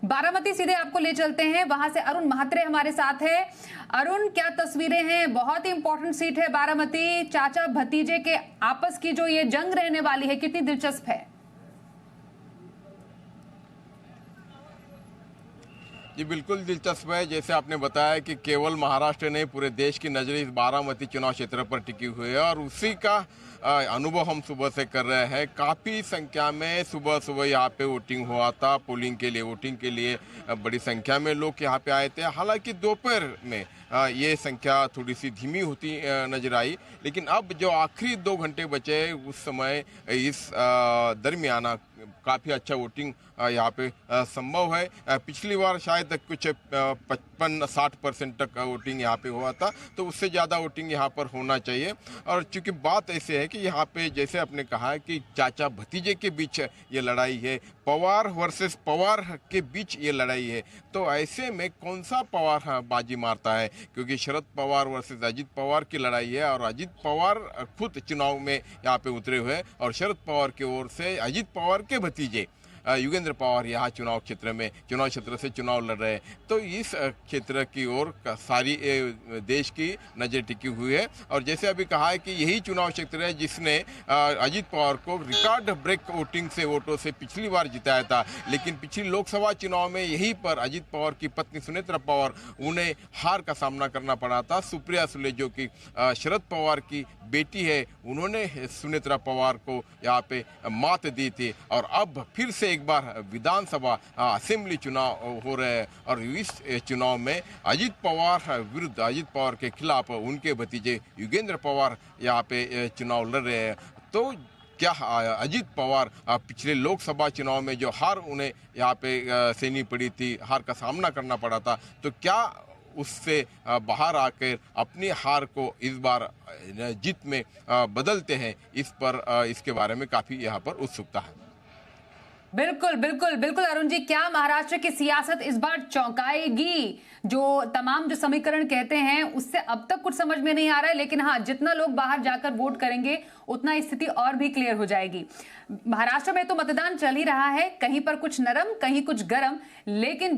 बारामती सीधे आपको ले चलते हैं, वहां से अरुण महात्रे हमारे साथ है। अरुण, क्या तस्वीरें हैं? बहुत ही इंपॉर्टेंट सीट है बारामती। चाचा भतीजे के आपस की जो ये जंग रहने वाली है, कितनी दिलचस्प है? जी बिल्कुल दिलचस्प है। जैसे आपने बताया कि केवल महाराष्ट्र नहीं, पूरे देश की नज़रें इस बारामती चुनाव क्षेत्र पर टिकी हुई है और उसी का अनुभव हम सुबह से कर रहे हैं। काफ़ी संख्या में सुबह सुबह यहाँ पे वोटिंग हुआ था, पोलिंग के लिए, वोटिंग के लिए बड़ी संख्या में लोग यहाँ पे आए थे। हालांकि दोपहर में ये संख्या थोड़ी सी धीमी होती नजर आई, लेकिन अब जो आखिरी 2 घंटे बचे उस समय इस दरमियान काफ़ी अच्छा वोटिंग यहाँ पे संभव है। पिछली बार शायद कुछ 55-60% तक वोटिंग यहाँ पे हुआ था, तो उससे ज़्यादा वोटिंग यहाँ पर होना चाहिए। और चूंकि बात ऐसे है कि यहाँ पे जैसे आपने कहा है कि चाचा भतीजे के बीच ये लड़ाई है, पवार वर्सेस पवार के बीच ये लड़ाई है, तो ऐसे में कौन सा पवार बाजी मारता है? क्योंकि शरद पवार वर्सेस अजित पवार की लड़ाई है और अजित पवार खुद चुनाव में यहाँ पे उतरे हुए और शरद पवार की ओर से अजित पवार के भतीजे युगेंद्र पवार यहाँ चुनाव क्षेत्र से चुनाव लड़ रहे हैं। तो इस क्षेत्र की ओर सारी देश की नज़र टिकी हुई है और जैसे अभी कहा है कि यही चुनाव क्षेत्र है जिसने अजित पवार को रिकॉर्ड ब्रेक वोटिंग से वोटों से पिछली बार जिताया था। लेकिन पिछली लोकसभा चुनाव में यहीं पर अजित पवार की पत्नी सुनेत्रा पवार, उन्हें हार का सामना करना पड़ा था। सुप्रिया सुले जो कि शरद पवार की बेटी है, उन्होंने सुनेत्रा पवार को यहाँ पे मात दी थी और अब फिर से एक बार विधानसभा असेंबली चुनाव हो रहे हैं और इस चुनाव में अजित पवार विरुद्ध अजित पवार के खिलाफ उनके भतीजे युगेंद्र पवार यहाँ पे चुनाव लड़ रहे हैं। तो क्या अजित पवार पिछले लोकसभा चुनाव में जो हार उन्हें यहाँ पे सहनी पड़ी थी, हार का सामना करना पड़ा था, तो क्या उससे बाहर आकर अपनी हार को इस बार जीत में बदलते हैं? इस पर इसके बारे में काफ़ी यहाँ पर उत्सुकता है। बिल्कुल बिल्कुल बिल्कुल अरुण जी, क्या महाराष्ट्र की सियासत इस बार चौंकाएगी? जो तमाम जो समीकरण कहते हैं उससे अब तक कुछ समझ में नहीं आ रहा है, लेकिन हाँ, जितना लोग बाहर जाकर वोट करेंगे उतना स्थिति और भी क्लियर हो जाएगी। महाराष्ट्र में तो मतदान चल ही रहा है, कहीं पर कुछ नरम, कहीं कुछ गरम, लेकिन